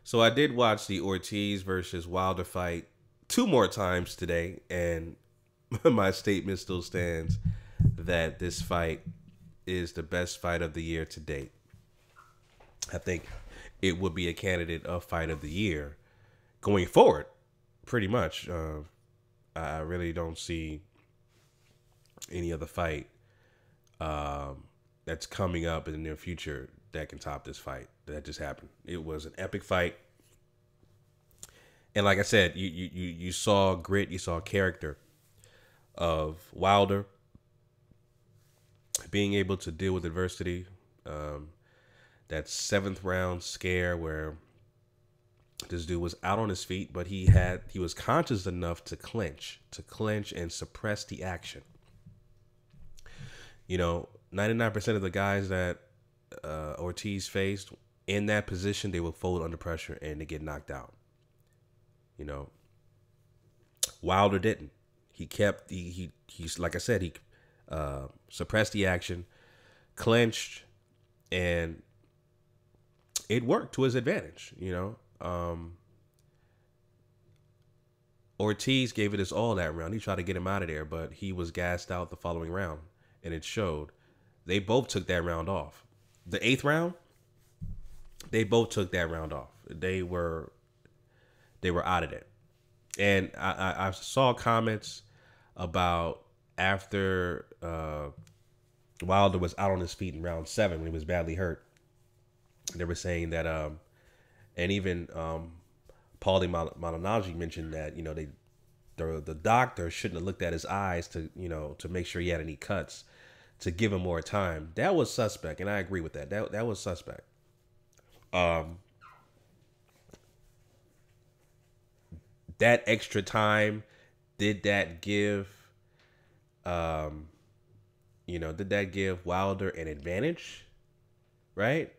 So I did watch the Ortiz versus Wilder fight two more times today, and my statement still stands that this fight is the best fight of the year to date. I think it would be a candidate of fight of the year going forward, pretty much. I really don't see any other fight that's coming up in the near future that can top this fight that just happened. It was an epic fight. And like I said, you saw grit, you saw character of Wilder being able to deal with adversity. That seventh round scare where this dude was out on his feet, but he was conscious enough to clinch and suppress the action. 99% of the guys that Ortiz faced in that position, they will fold under pressure and they get knocked out. Wilder didn't. He kept he's like I said, he suppressed the action, clenched, and it worked to his advantage. Ortiz gave it his all that round. He tried to get him out of there, but he was gassed out the following round, and it showed. They both took that round off. The 8th round, they both took that round off. They were out of it. And I saw comments about after Wilder was out on his feet in round 7 when he was badly hurt. They were saying that, and even Paulie Malignaggi mentioned that the doctor shouldn't have looked at his eyes to make sure he had any cuts to give him more time. That was suspect, and I agree with that. That was suspect. That extra time, did that give Wilder an advantage? Right?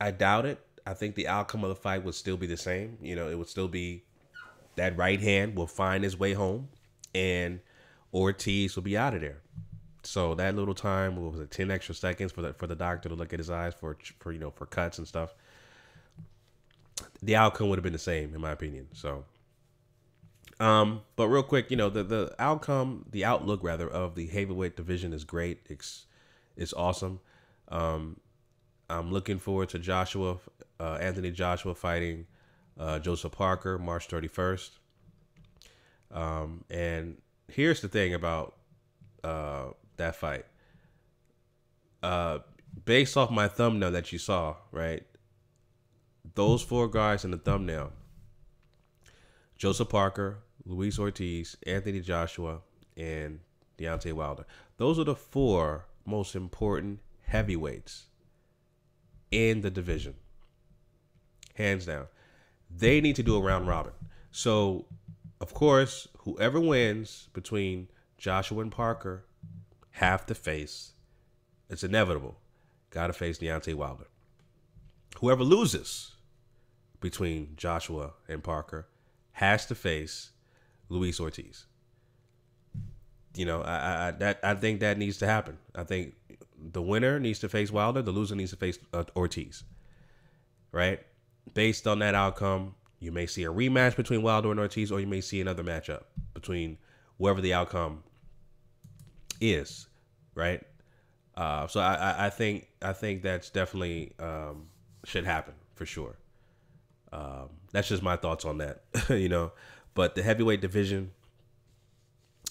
I doubt it. I think the outcome of the fight would still be the same. It would still be that right hand will find his way home, and Ortiz will be out of there. So that little time, what was it, 10 extra seconds for the doctor to look at his eyes for cuts and stuff. The outcome would have been the same, in my opinion. So, but real quick, the outcome, the outlook rather of the heavyweight division is great. It's awesome. I'm looking forward to Anthony Joshua fighting Joseph Parker March 31st. And here's the thing about that fight. Based off my thumbnail that you saw, right? Those 4 guys in the thumbnail, Joseph Parker, Luis Ortiz, Anthony Joshua, and Deontay Wilder. Those are the 4 most important heavyweights in the division. Hands down. They need to do a round robin. So, of course, whoever wins between Joshua and Parker have to face, it's inevitable, got to face Deontay Wilder. Whoever loses between Joshua and Parker has to face Luis Ortiz. I think that needs to happen. I think the winner needs to face Wilder. The loser needs to face Ortiz. Right? Based on that outcome, you may see a rematch between Wilder and Ortiz, or you may see another matchup between whoever the outcome is. Right? So I think that's definitely should happen for sure. That's just my thoughts on that, But the heavyweight division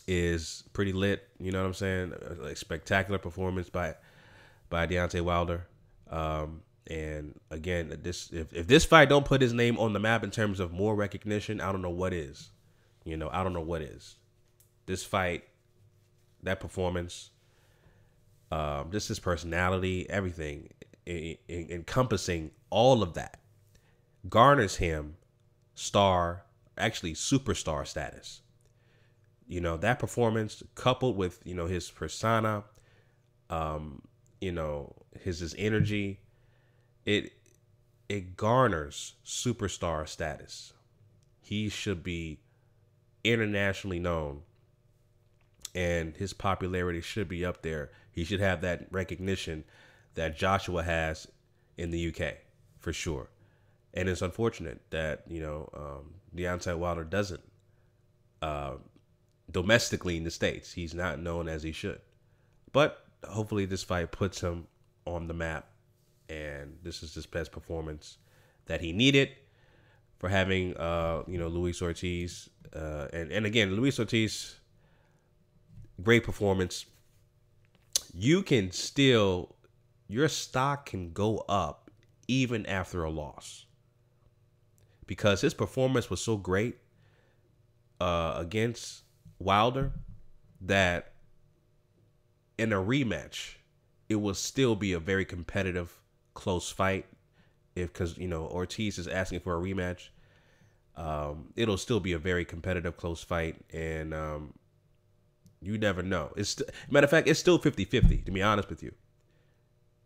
is pretty lit. You know what I'm saying? Like spectacular performance by Deontay Wilder. And again, if this fight don't put his name on the map in terms of more recognition, I don't know what is. I don't know what is. This fight, that performance, just his personality, everything, encompassing all of that, garners him superstar status. That performance coupled with, his persona, his energy, it garners superstar status. He should be internationally known, and his popularity should be up there. He should have that recognition that Joshua has in the UK, for sure. And it's unfortunate that, Deontay Wilder doesn't, domestically in the States, he's not known as he should. But hopefully this fight puts him on the map. And this is his best performance that he needed for having, Luis Ortiz. And again, Luis Ortiz, great performance. You can still, your stock can go up even after a loss, because his performance was so great against Wilder that in a rematch, it will still be a very competitive, close fight. Because Ortiz is asking for a rematch, it'll still be a very competitive, close fight, and you never know. Matter of fact, it's still 50-50, to be honest with you.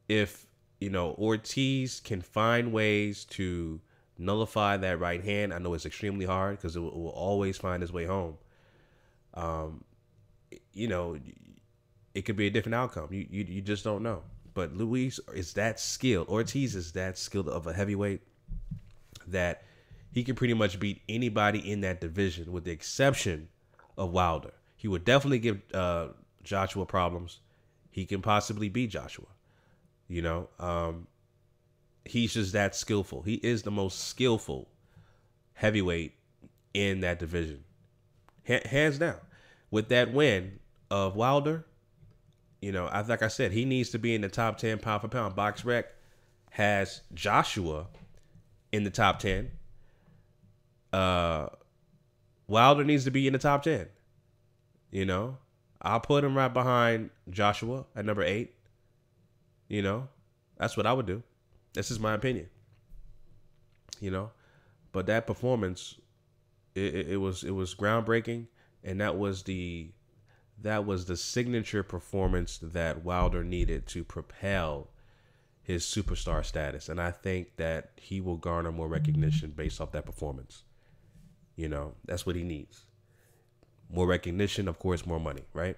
If Ortiz can find ways to nullify that right hand, I know it's extremely hard because it will always find its way home. It could be a different outcome. You just don't know. But Luis is that skilled. Ortiz is that skilled of a heavyweight that he can pretty much beat anybody in that division, with the exception of Wilder. He would definitely give Joshua problems. He can possibly beat Joshua. He's just that skillful. He is the most skillful heavyweight in that division, hands down. With that win of Wilder, like I said, he needs to be in the top 10 pound for pound. BoxRec has Joshua in the top 10. Wilder needs to be in the top 10. I'll put him right behind Joshua at number 8. That's what I would do. This is my opinion. But that performance, it was groundbreaking, and that was the signature performance that Wilder needed to propel his superstar status. And I think that he will garner more recognition based off that performance. That's what he needs. More recognition, of course, more money, right?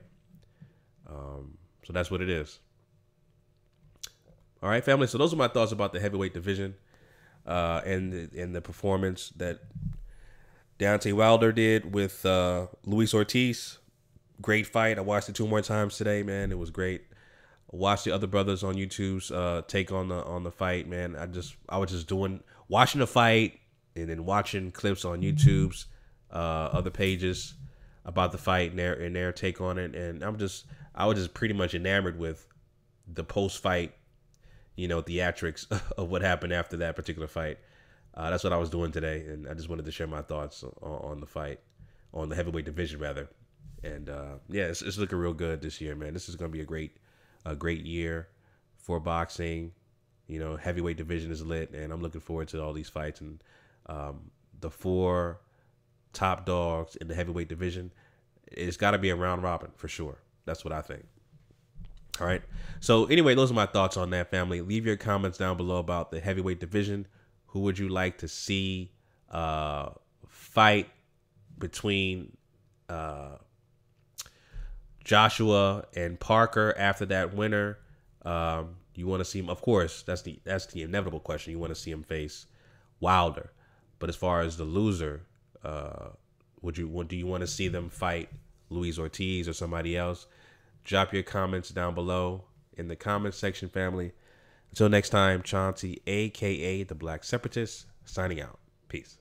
So that's what it is. All right, family. So those are my thoughts about the heavyweight division and the performance that Deontay Wilder did with Luis Ortiz. Great fight. I watched it 2 more times today, man. It was great. I watched the other brothers on YouTube's take on the fight, man. I was just watching the fight and then watching clips on YouTube's other pages about the fight and their take on it. And I was just pretty much enamored with the post-fight, theatrics of what happened after that particular fight. That's what I was doing today, and I just wanted to share my thoughts on the fight, on the heavyweight division rather. And it's looking real good this year, man. This is going to be a great year for boxing. Heavyweight division is lit, and I'm looking forward to all these fights. And the 4 top dogs in the heavyweight division, it's got to be a round robin for sure. That's what I think. All right. So anyway, those are my thoughts on that, family. Leave your comments down below about the heavyweight division. Who would you like to see fight between Joshua and Parker after that winner? You want to see him, of course, that's the inevitable question. You want to see him face Wilder. But as far as the loser, do you want to see them fight Luis Ortiz or somebody else? Drop your comments down below in the comments section, family. Until next time, Chauncey, a.k.a. the Black Separatist, signing out. Peace.